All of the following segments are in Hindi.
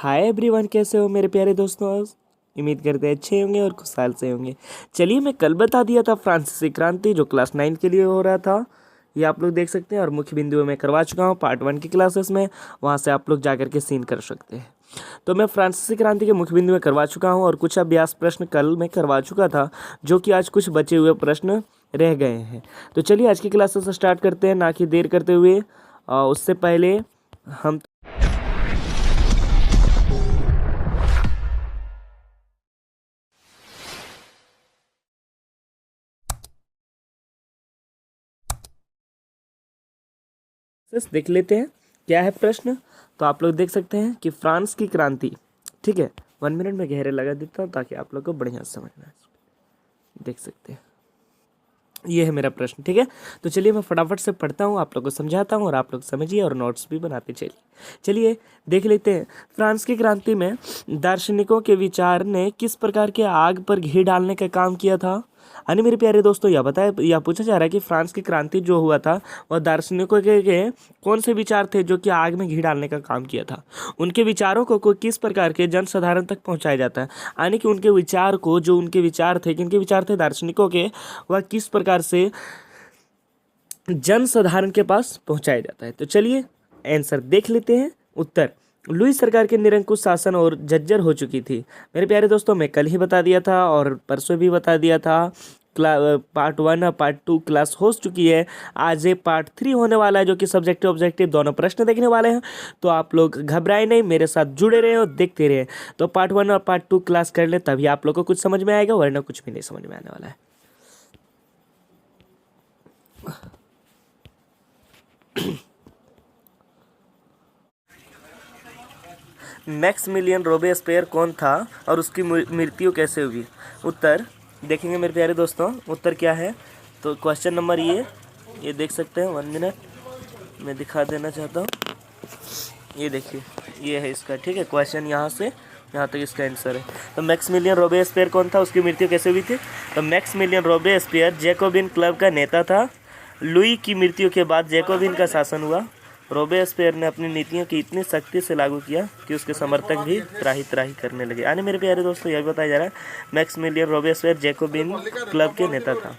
हाय एवरीवन, कैसे हो मेरे प्यारे दोस्तों। उम्मीद करते हैं अच्छे होंगे और खुशहाल से होंगे। चलिए, मैं कल बता दिया था फ्रांसीसी क्रांति जो क्लास 9 के लिए हो रहा था, ये आप लोग देख सकते हैं। और मुख्य बिंदु में करवा चुका हूँ पार्ट 1 की क्लासेस में, वहाँ से आप लोग जाकर के सीन कर सकते हैं। तो मैं फ्रांसीसी क्रांति के मुख्य बिंदु में करवा चुका हूँ और कुछ अभ्यास प्रश्न कल मैं करवा चुका था, जो कि आज कुछ बचे हुए प्रश्न रह गए हैं। तो चलिए आज की क्लासेस स्टार्ट करते हैं, ना कि देर करते हुए। उससे पहले हम देख लेते हैं क्या है प्रश्न। तो आप लोग देख सकते हैं कि फ्रांस की क्रांति, ठीक है। 1 मिनट में गहरे लगा देता हूँ ताकि आप लोग को बढ़िया समझ में आए। देख सकते हैं, ये है मेरा प्रश्न, ठीक है। तो चलिए मैं फटाफट से पढ़ता हूँ, आप लोग को समझाता हूँ और आप लोग समझिए और नोट्स भी बनाते चलिए देख लेते हैं। फ्रांस की क्रांति में दार्शनिकों के विचार ने किस प्रकार के आग पर घी डालने का काम किया था। यानी मेरे प्यारे दोस्तों, यह पूछा जा रहा है कि फ्रांस की क्रांति जो हुआ था वह दार्शनिकों के कौन से विचार थे जो कि आग में घी डालने का काम किया था। उनके विचारों को किस प्रकार के जनसाधारण तक पहुंचाया जाता है। यानी कि उनके विचार को, जो उनके विचार थे, किनके विचार थे दार्शनिकों के, वह किस प्रकार से जनसाधारण के पास पहुंचाया जाता है। तो चलिए आंसर देख लेते हैं। उत्तर, लुई सरकार के निरंकुश शासन और जर्जर हो चुकी थी। मेरे प्यारे दोस्तों, मैं कल ही बता दिया था और परसों भी बता दिया था। पार्ट 1 और पार्ट 2 क्लास हो चुकी है। आज एक पार्ट 3 होने वाला है, जो कि सब्जेक्टिव ऑब्जेक्टिव दोनों प्रश्न देखने वाले हैं। तो आप लोग घबराए नहीं, मेरे साथ जुड़े रहे और देखते रहे। तो पार्ट 1 और पार्ट 2 क्लास कर ले, तभी आप लोग को कुछ समझ में आएगा, वरना कुछ भी नहीं समझ में आने वाला है। मैक्सिमिलियन रोबेस्पियर कौन था और उसकी मृत्यु कैसे हुई। उत्तर देखेंगे मेरे प्यारे दोस्तों, उत्तर क्या है। तो क्वेश्चन नंबर ये देख सकते हैं। 1 मिनट मैं दिखा देना चाहता हूँ। ये देखिए, ये है इसका, ठीक है। क्वेश्चन यहाँ से यहाँ तक इसका आंसर है। तो मैक्सिमिलियन रोबेस्पियर कौन था, उसकी मृत्यु कैसे हुई थी। तो मैक्सिमिलियन रोबेस्पियर जैकोबिन क्लब का नेता था। लुई की मृत्यु के बाद जैकोबिन का शासन हुआ। रोबेस्पियर ने अपनी नीतियों की इतनी सख्ती से लागू किया कि उसके समर्थक भी त्राही त्राही करने लगे। यानी मेरे प्यारे दोस्तों, यह बताया जा रहा है मैक्सिमिलियन रोबेस्पियर जैकोबिन क्लब के नेता था।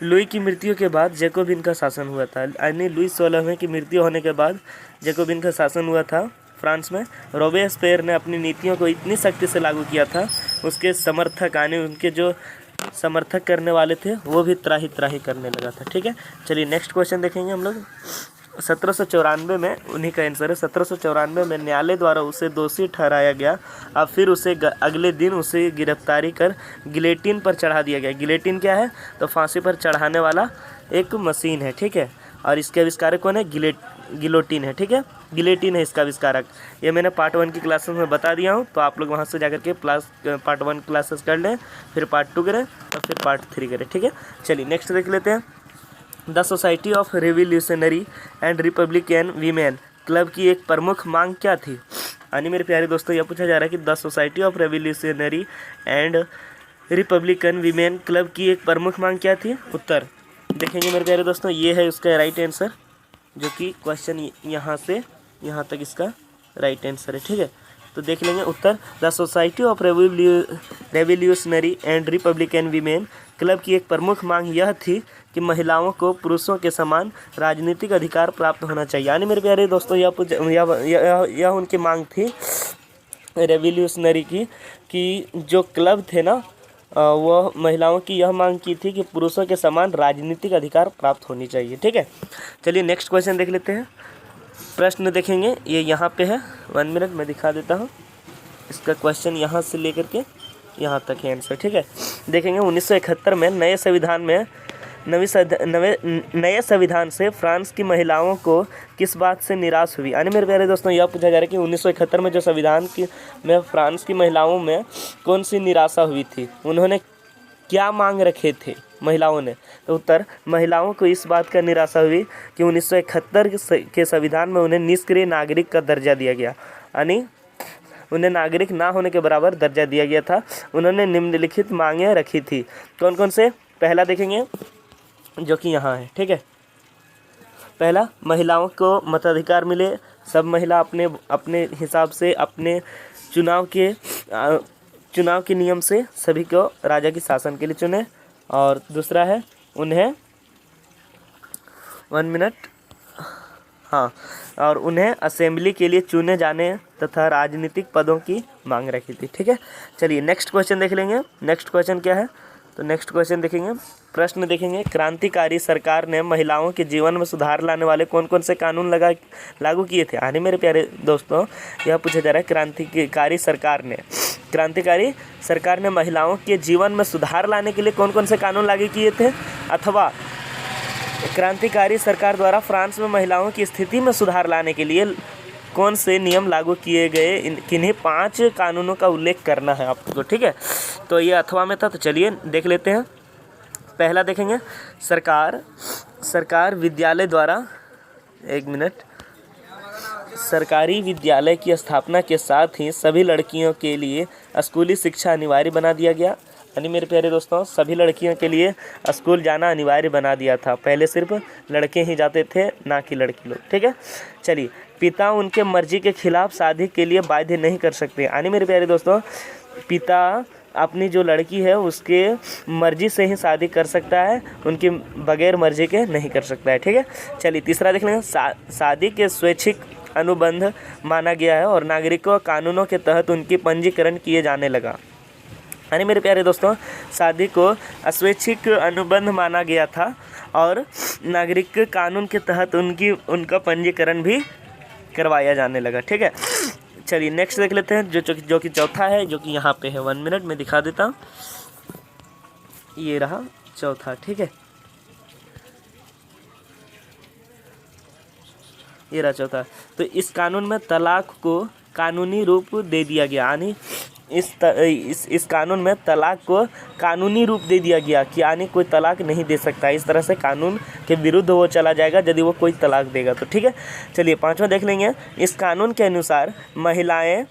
लुई की मृत्यु के बाद जैकोबिन का शासन हुआ था। यानी लुई 16वें की मृत्यु होने के बाद जैकोबिन का शासन हुआ था फ्रांस में। रोबेस्पियर ने अपनी नीतियों को इतनी सख्ती से लागू किया था, उसके समर्थक, यानी उनके जो समर्थक करने वाले थे, वो भी त्राही त्राही करने लगा था, ठीक है। चलिए नेक्स्ट क्वेश्चन देखेंगे हम लोग। 1794 में, उन्हीं का आंसर है, 1794 में न्यायालय द्वारा उसे दोषी ठहराया गया। अब फिर उसे अगले दिन उसे गिरफ्तारी कर गिलेटिन पर चढ़ा दिया गया। गिलेटिन क्या है, तो फांसी पर चढ़ाने वाला एक मशीन है, ठीक है। और इसके आविष्कारक कौन है, गिलोटिन है, ठीक है। गिलेटिन है इसका आविष्कारक। ये मैंने पार्ट 1 की क्लासेस में बता दिया हूँ, तो आप लोग वहाँ से जाकर के पार्ट 1 क्लासेस कर लें, फिर पार्ट 2 करें और फिर पार्ट 3 करें, ठीक है। चलिए नेक्स्ट देख लेते हैं। The society of revolutionary and republican women club की एक प्रमुख मांग क्या थी। यानी मेरे प्यारे दोस्तों, यह पूछा जा रहा है कि the society of revolutionary and republican women club की एक प्रमुख मांग क्या थी। उत्तर देखेंगे मेरे प्यारे दोस्तों, ये है उसका राइट आंसर, जो कि क्वेश्चन यहाँ से यहाँ तक इसका राइट आंसर है, ठीक है। तो देख लेंगे उत्तर। The society of revolutionary and republican women club की एक प्रमुख मांग यह थी कि महिलाओं को पुरुषों के समान राजनीतिक अधिकार प्राप्त होना चाहिए। यानी मेरे प्यारे दोस्तों, यह उनकी मांग थी रेवोल्यूशनरी की, कि जो क्लब थे ना, वह महिलाओं की यह मांग की थी कि पुरुषों के समान राजनीतिक अधिकार प्राप्त होनी चाहिए, ठीक है। चलिए नेक्स्ट क्वेश्चन देख लेते हैं। प्रश्न देखेंगे, ये यहाँ पे है। 1 मिनट में दिखा देता हूँ। इसका क्वेश्चन यहाँ से लेकर के यहाँ तक है आंसर, ठीक है। देखेंगे 1971 में नए संविधान से फ्रांस की महिलाओं को किस बात से निराश हुई। यानी मेरे प्यारे दोस्तों, यह पूछा जा रहा है कि 1971 में जो संविधान में फ्रांस की महिलाओं में कौन सी निराशा हुई थी, उन्होंने क्या मांग रखे थे महिलाओं ने। तो उत्तर, महिलाओं को इस बात का निराशा हुई कि 1971 के संविधान में उन्हें निष्क्रिय नागरिक का दर्जा दिया गया। यानी उन्हें नागरिक ना होने के बराबर दर्जा दिया गया था। उन्होंने निम्नलिखित मांगें रखी थी। कौन कौन से, पहला देखेंगे जो कि यहाँ है, ठीक है। पहला, महिलाओं को मताधिकार मिले। सब महिला अपने अपने हिसाब से अपने चुनाव के नियम से सभी को राजा की शासन के लिए चुने। और दूसरा है उन्हें 1 मिनट, हाँ, और उन्हें असेंबली के लिए चुने जाने तथा राजनीतिक पदों की मांग रखी थी। ठीक है, चलिए नेक्स्ट क्वेश्चन देख लेंगे। नेक्स्ट क्वेश्चन क्या है, तो नेक्स्ट क्वेश्चन देखेंगे, प्रश्न देखेंगे, क्रांतिकारी सरकार ने महिलाओं के जीवन में सुधार लाने वाले कौन कौन से कानून लागू किए थे। आने मेरे प्यारे दोस्तों, यह पूछा जा रहा है क्रांतिकारी सरकार ने महिलाओं के जीवन में सुधार लाने के लिए कौन कौन से कानून लागू किए थे, अथवा क्रांतिकारी सरकार द्वारा फ्रांस में महिलाओं की स्थिति में सुधार लाने के लिए कौन से नियम लागू किए गए, किन्हीं 5 कानूनों का उल्लेख करना है आपको। ठीक है, तो ये अथवा में था, तो चलिए देख लेते हैं। पहला देखेंगे, सरकार विद्यालय द्वारा, 1 मिनट, सरकारी विद्यालय की स्थापना के साथ ही सभी लड़कियों के लिए स्कूली शिक्षा अनिवार्य बना दिया गया। यानी मेरे प्यारे दोस्तों, सभी लड़कियों के लिए स्कूल जाना अनिवार्य बना दिया था। पहले सिर्फ लड़के ही जाते थे, ना कि लड़की लोग। ठीक है, चलिए, पिता उनके मर्जी के खिलाफ शादी के लिए बाध्य नहीं कर सकते। यानी मेरे प्यारे दोस्तों, पिता अपनी जो लड़की है उसके मर्जी से ही शादी कर सकता है, उनकी बगैर मर्जी के नहीं कर सकता है। ठीक है, चलिए तीसरा देख लेंगे, शादी के स्वैच्छिक अनुबंध माना गया है और नागरिकों कानूनों के तहत उनकी पंजीकरण किए जाने लगा। यानी मेरे प्यारे दोस्तों, शादी को स्वैच्छिक अनुबंध माना गया था और नागरिक कानून के तहत उनका पंजीकरण भी करवाया जाने लगा। ठीक है, चलिए नेक्स्ट देख लेते हैं, जो कि चौथा है, जो कि यहाँ पे है। 1 मिनट में दिखा देता हूँ, ये रहा चौथा। ठीक है, ये रहा चौथा। तो इस कानून में तलाक को कानूनी रूप दे दिया गया। यानी इस कानून में तलाक को कानूनी रूप दे दिया गया कि यानी कोई तलाक नहीं दे सकता। इस तरह से कानून के विरुद्ध वो चला जाएगा यदि वो कोई तलाक देगा तो। ठीक है, चलिए पांचवा देख लेंगे। इस कानून के अनुसार महिलाएं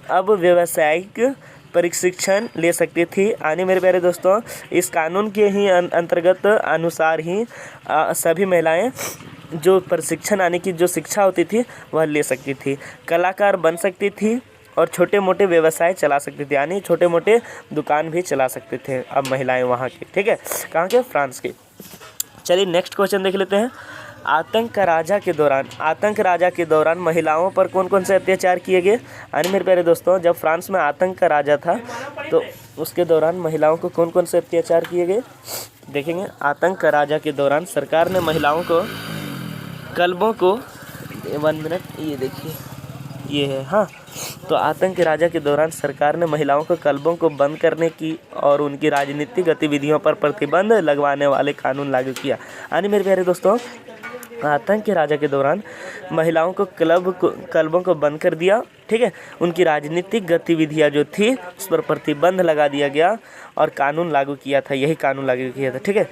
अब व्यावसायिक प्रशिक्षण ले सकती थी। यानी मेरे प्यारे दोस्तों, इस कानून के ही अंतर्गत अनुसार ही सभी महिलाएं जो प्रशिक्षण यानी कि जो शिक्षा होती थी वह ले सकती थी, कलाकार बन सकती थी और छोटे मोटे व्यवसाय चला सकते थे। यानी छोटे मोटे दुकान भी चला सकते थे अब महिलाएं वहाँ की। ठीक है, कहाँ के, फ्रांस के। चलिए नेक्स्ट क्वेश्चन देख लेते हैं। आतंक राजा के दौरान महिलाओं पर कौन कौन से अत्याचार किए गए। यानी मेरे प्यारे दोस्तों, जब फ्रांस में आतंक का राजा था तो उसके दौरान महिलाओं को कौन कौन से अत्याचार किए गए देखेंगे। आतंक का राजा के दौरान सरकार ने महिलाओं को कल्बों को 1 मिनट, ये देखिए, ये है, हाँ। तो आतंक के राजा के दौरान सरकार ने महिलाओं को क्लबों को बंद करने की और उनकी राजनीतिक गतिविधियों पर प्रतिबंध लगवाने वाले कानून लागू किया। यानी मेरे प्यारे दोस्तों, आतंक के राजा के दौरान महिलाओं को क्लबों को बंद कर दिया। ठीक है, उनकी राजनीतिक गतिविधियां जो थी उस पर प्रतिबंध लगा दिया गया और कानून लागू किया था, यही कानून लागू किया था। ठीक है,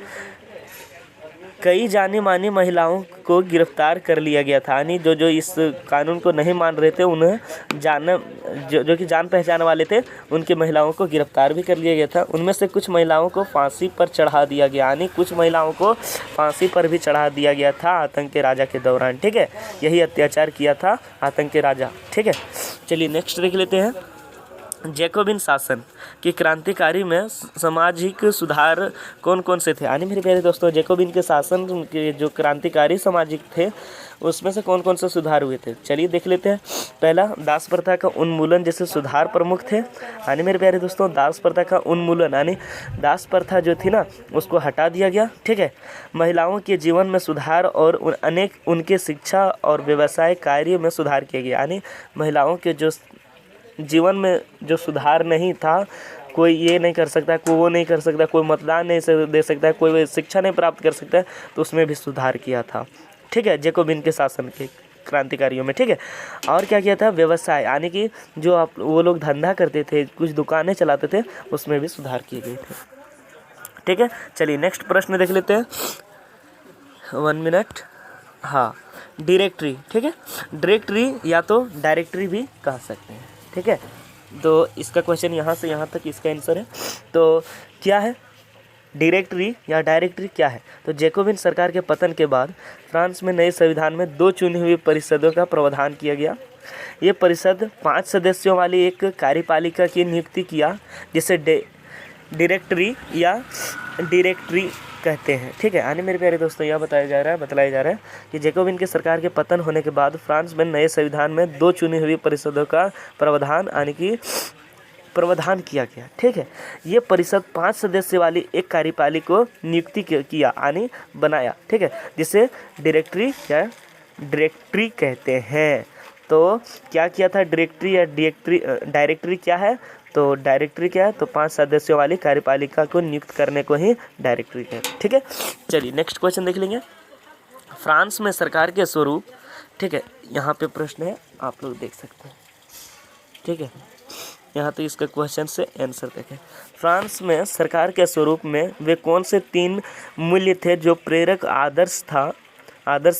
कई जानी मानी महिलाओं को गिरफ्तार कर लिया गया था। यानी जो इस कानून को नहीं मान रहे थे उन्हें जो कि जान पहचान वाले थे उनकी महिलाओं को गिरफ्तार भी कर लिया गया था। उनमें से कुछ महिलाओं को फांसी पर चढ़ा दिया गया। यानी कुछ महिलाओं को फांसी पर भी चढ़ा दिया गया था आतंक के राजा के दौरान। ठीक है, यही अत्याचार किया था आतंक के राजा। ठीक है, चलिए नेक्स्ट देख लेते हैं। जैकोबिन शासन की क्रांतिकारी में सामाजिक सुधार कौन कौन से थे। यानी मेरे प्यारे दोस्तों, जैकोबिन के शासन के जो क्रांतिकारी सामाजिक थे उसमें से कौन कौन से सुधार हुए थे, चलिए देख लेते हैं। पहला, दास प्रथा का उन्मूलन जैसे सुधार प्रमुख थे। यानी मेरे प्यारे दोस्तों, दास प्रथा का उन्मूलन यानी दास प्रथा जो थी ना उसको हटा दिया गया। ठीक है, महिलाओं के जीवन में सुधार और उनके शिक्षा और व्यवसाय कार्य में सुधार किया गया। यानी महिलाओं के जो जीवन में जो सुधार नहीं था, कोई ये नहीं कर सकता, कोई वो नहीं कर सकता, कोई मतदान नहीं दे सकता है, कोई शिक्षा नहीं प्राप्त कर सकता है, तो उसमें भी सुधार किया था। ठीक है, जैकोबिन के शासन के क्रांतिकारियों में। ठीक है, और क्या किया था, व्यवसाय यानी कि जो वो लोग धंधा करते थे, कुछ दुकानें चलाते थे, उसमें भी सुधार किए गए थे। ठीक है, चलिए नेक्स्ट प्रश्न देख लेते हैं। 1 मिनट, हाँ, डायरेक्टरी। ठीक है, डायरेक्टरी या तो डायरेक्टरी भी कह सकते हैं। ठीक है, तो इसका क्वेश्चन यहाँ से यहाँ तक इसका आंसर है। तो क्या है, डायरेक्टरी या डायरेक्टरी क्या है? तो जैकोबिन सरकार के पतन के बाद फ्रांस में नए संविधान में 2 चुनी हुई परिषदों का प्रावधान किया गया। ये परिषद 5 सदस्यों वाली एक कार्यपालिका की नियुक्ति किया, जिसे डायरेक्टरी या डायरेक्टरी कहते हैं। ठीक है, आने मेरे प्यारे दोस्तों यह बतलाया जा रहा है कि जैकोबिन के सरकार के पतन होने के बाद फ्रांस में नए संविधान में 2 चुनी हुई परिषदों का प्रावधान किया गया। ठीक है, ये परिषद 5 सदस्य वाली एक कार्यपालिका को नियुक्ति किया यानी बनाया। ठीक है, जिसे डायरेक्टरी या डायरेक्टरी कहते हैं। तो क्या किया था डायरेक्टरी या डायरेक्टरी क्या है? तो डायरेक्टरी क्या है? तो 5 सदस्यों वाली कार्यपालिका को नियुक्त करने को ही डायरेक्टरी कहते हैं। ठीक है, चलिए नेक्स्ट क्वेश्चन देख लेंगे। फ्रांस में सरकार के स्वरूप, ठीक है, यहाँ पे प्रश्न है, आप लोग देख सकते हैं। ठीक है, यहाँ तो इसका क्वेश्चन से आंसर देखें। फ्रांस में सरकार के स्वरूप में वे कौन से 3 मूल्य थे जो प्रेरक आदर्श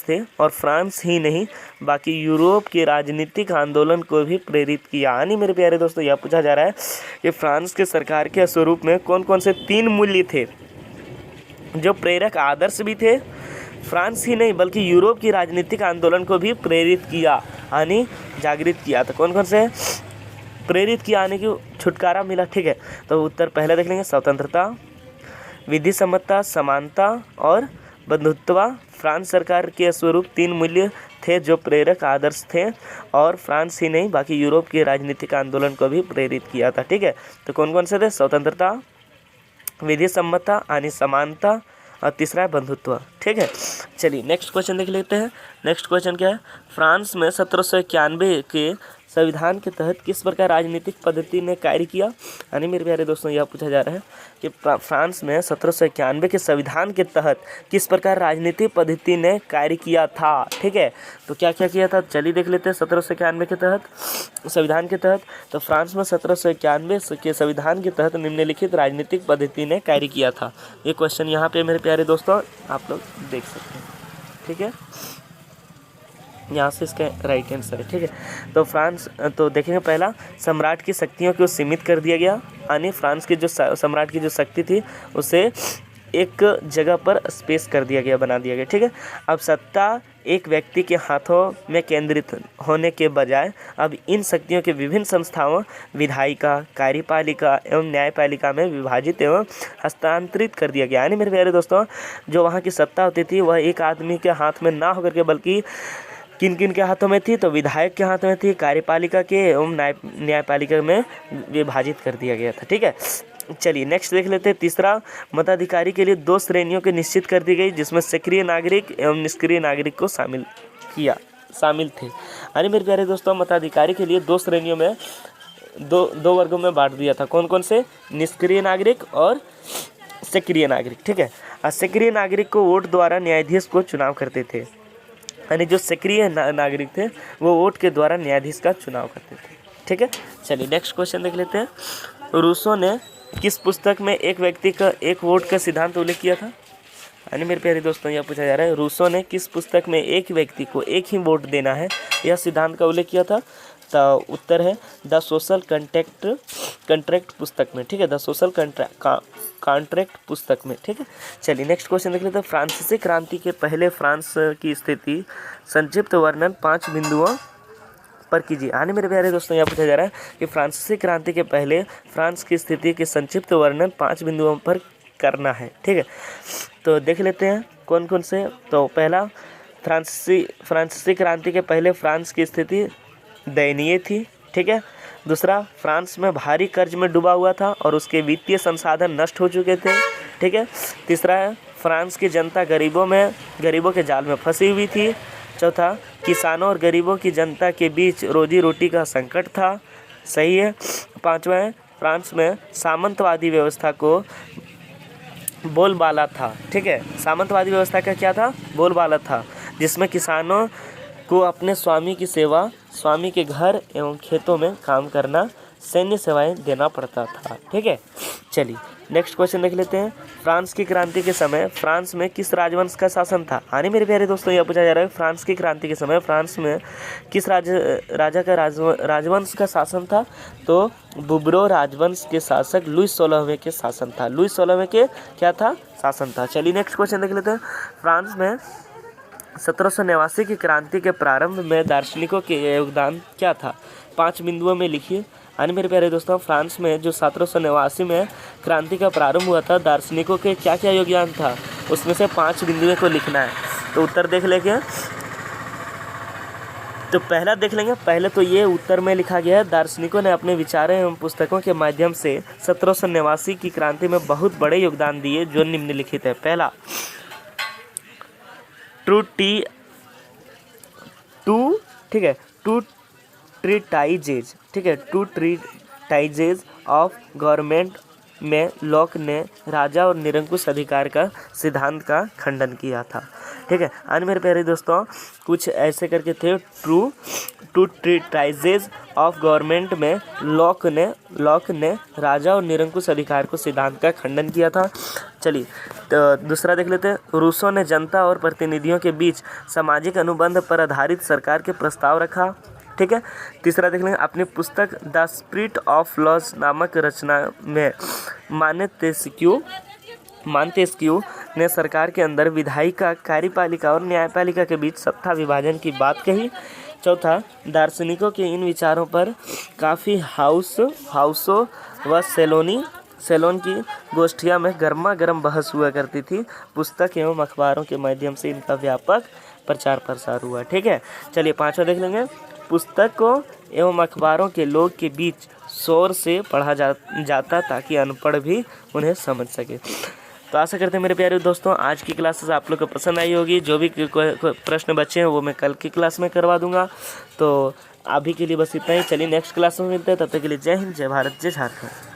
थे और फ्रांस ही नहीं बाकी यूरोप के राजनीतिक आंदोलन को भी प्रेरित किया? यानी मेरे प्यारे दोस्तों यह पूछा जा रहा है कि फ्रांस के सरकार के स्वरूप में कौन कौन से 3 मूल्य थे जो प्रेरक आदर्श भी थे, फ्रांस ही नहीं बल्कि यूरोप की राजनीतिक आंदोलन को भी प्रेरित किया यानी जागृत किया? तो कौन कौन से प्रेरित किया यानी कि छुटकारा मिला? ठीक है, तो उत्तर पहले देख लेंगे, स्वतंत्रता, विधि सम्मतता, समानता और बंधुत्व। फ्रांस सरकार के स्वरूप 3 मूल्य थे जो प्रेरक आदर्श थे और फ्रांस ही नहीं बाकी यूरोप के राजनीतिक आंदोलन को भी प्रेरित किया था। ठीक है, तो कौन कौन से थे? स्वतंत्रता, विधि सम्मतता यानी समानता और तीसरा है बंधुत्व। ठीक है, चलिए नेक्स्ट क्वेश्चन देख लेते हैं। नेक्स्ट क्वेश्चन क्या है? फ्रांस में 1791 के संविधान के तहत किस प्रकार राजनीतिक पद्धति ने कार्य किया? यानी मेरे प्यारे दोस्तों यह पूछा जा रहा है कि फ्रांस में 1791 के संविधान के तहत किस प्रकार राजनीतिक पद्धति ने कार्य किया था? ठीक है, तो क्या क्या किया था चलिए देख लेते हैं। 1791 के तहत संविधान के तहत, तो फ्रांस में 1791 के संविधान के तहत निम्नलिखित राजनीतिक पद्धति ने कार्य किया था। ये क्वेश्चन यहाँ पे मेरे प्यारे दोस्तों आप लोग देख सकते हैं। ठीक है, यहाँ से इसका राइट आंसर है। ठीक है, तो फ्रांस तो देखेंगे, पहला सम्राट की शक्तियों को सीमित कर दिया गया यानी फ्रांस की जो सम्राट की जो शक्ति थी उसे एक जगह पर स्पेस कर दिया गया, बना दिया गया। ठीक है, अब सत्ता एक व्यक्ति के हाथों में केंद्रित होने के बजाय अब इन शक्तियों के विभिन्न संस्थाओं विधायिका, कार्यपालिका एवं न्यायपालिका में विभाजित एवं हस्तांतरित कर दिया गया। यानी मेरे प्यारे दोस्तों जो वहाँ की सत्ता होती थी वह एक आदमी के हाथ में ना होकर के बल्कि किन किन के हाथों में थी? तो विधायक के हाथ में थी, कार्यपालिका के एवं न्यायपालिका में विभाजित कर दिया गया था। ठीक है, चलिए नेक्स्ट देख लेते हैं। तीसरा, मताधिकारी के लिए 2 श्रेणियों की निश्चित कर दी गई जिसमें सक्रिय नागरिक एवं निष्क्रिय नागरिक को शामिल थे। यानी मेरे प्यारे दोस्तों मताधिकारी के लिए 2 श्रेणियों में दो वर्गों में बांट दिया था। कौन कौन से? निष्क्रिय नागरिक और सक्रिय नागरिक। ठीक है, सक्रिय नागरिक को वोट द्वारा न्यायाधीश को चुनाव करते थे, यानी जो सक्रिय नागरिक थे वो वोट के द्वारा न्यायाधीश का चुनाव करते थे। ठीक है, चलिए नेक्स्ट क्वेश्चन देख लेते हैं। रूसो ने किस पुस्तक में एक व्यक्ति का एक वोट का सिद्धांत उल्लेख किया था? यानी मेरे प्यारे दोस्तों यह पूछा जा रहा है रूसो ने किस पुस्तक में एक व्यक्ति को एक ही वोट देना है यह सिद्धांत का उल्लेख किया था? तो उत्तर है द सोशल कॉन्ट्रैक्ट पुस्तक में। ठीक है, द सोशल कॉन्ट्रैक्ट पुस्तक में। ठीक है, चलिए नेक्स्ट क्वेश्चन देख लेते हैं। फ्रांसीसी क्रांति के पहले फ्रांस की स्थिति संक्षिप्त वर्णन 5 बिंदुओं पर कीजिए। यानी मेरे प्यारे दोस्तों यह पूछा जा रहा है कि फ्रांसीसी क्रांति के पहले फ्रांस की स्थिति के संक्षिप्त वर्णन 5 बिंदुओं पर करना है। ठीक है, तो देख लेते हैं कौन कौन से। तो पहला, फ्रांसीसी क्रांति के पहले फ्रांस की स्थिति दयनीय थी। ठीक है, दूसरा, फ्रांस में भारी कर्ज में डूबा हुआ था और उसके वित्तीय संसाधन नष्ट हो चुके थे। ठीक है, तीसरा है फ्रांस की जनता गरीबों के जाल में फंसी हुई थी। चौथा, किसानों और गरीबों की जनता के बीच रोजी रोटी का संकट था। सही है। पांचवा है फ्रांस में सामंतवादी व्यवस्था को बोलबाला था। ठीक है, सामंतवादी व्यवस्था का क्या था? बोलबाला था, जिसमें किसानों को अपने स्वामी की सेवा, स्वामी के घर एवं खेतों में काम करना, सैन्य सेवाएं देना पड़ता था। ठीक है, चलिए नेक्स्ट क्वेश्चन देख लेते हैं। फ्रांस की क्रांति के समय फ्रांस में किस राजवंश का शासन था? हाँ नहीं मेरे प्यारे दोस्तों, यह पूछा जा रहा है फ्रांस की क्रांति के समय फ्रांस में किस राजा का राजवंश का शासन था? तो बुबरो राजवंश के शासक लुईस 16वें के शासन था। लुईस 16वें के क्या था? शासन था। चलिए नेक्स्ट क्वेश्चन देख लेते हैं। फ्रांस में 1789 की क्रांति के प्रारंभ में दार्शनिकों के योगदान क्या था? 5 बिंदुओं में लिखिए। यानी मेरे प्यारे दोस्तों, फ्रांस में जो 1789 में क्रांति का प्रारंभ हुआ था, दार्शनिकों के क्या क्या योगदान था, उसमें से 5 बिंदुओं को लिखना है। तो उत्तर देख लेंगे। तो पहला देख लेंगे। पहले तो ये उत्तर में लिखा गया है, दार्शनिकों ने अपने विचारों एवं पुस्तकों के माध्यम से 1789 की क्रांति में बहुत बड़े योगदान दिए जो निम्नलिखित है। पहला, टू ट्रीटाइजेज, ठीक है, 2 ट्रीटाइजेज ऑफ गवर्नमेंट में लॉक ने राजा और निरंकुश अधिकार का सिद्धांत का खंडन किया था। ठीक है, अन्य मेरे प्यारे दोस्तों कुछ ऐसे करके थे। टू ट्रीटाइजेज ऑफ गवर्नमेंट में लॉक ने राजा और निरंकुश अधिकार को सिद्धांत का खंडन किया था। चलिए तो दूसरा देख लेते हैं। रूसो ने जनता और प्रतिनिधियों के बीच सामाजिक अनुबंध पर आधारित सरकार के प्रस्ताव रखा। ठीक है, तीसरा देख लेंगे। अपनी पुस्तक द स्पिरिट ऑफ लॉज नामक रचना में मॉन्टेस्क्यू ने सरकार के अंदर विधायिका, कार्यपालिका और न्यायपालिका के बीच सत्ता विभाजन की बात कही। चौथा, दार्शनिकों के इन विचारों पर काफ़ी हाउसो व सेलोन की गोष्ठियां में गर्मा गर्म बहस हुआ करती थी। पुस्तक एवं अखबारों के माध्यम से इनका व्यापक प्रचार प्रसार हुआ। ठीक है, चलिए पांचवा देख लेंगे। पुस्तकों एवं अखबारों के लोग के बीच शोर से पढ़ा जाता ताकि अनपढ़ भी उन्हें समझ सके। तो आशा करते हैं मेरे प्यारे दोस्तों आज की क्लासेस आप लोग को पसंद आई होगी। जो भी प्रश्न बचे हैं वो मैं कल की क्लास में करवा दूंगा। तो अभी के लिए बस इतना ही। चलिए नेक्स्ट क्लास में मिलते हैं, तब तक के लिए जय हिंद, जय भारत, जय झारखंड।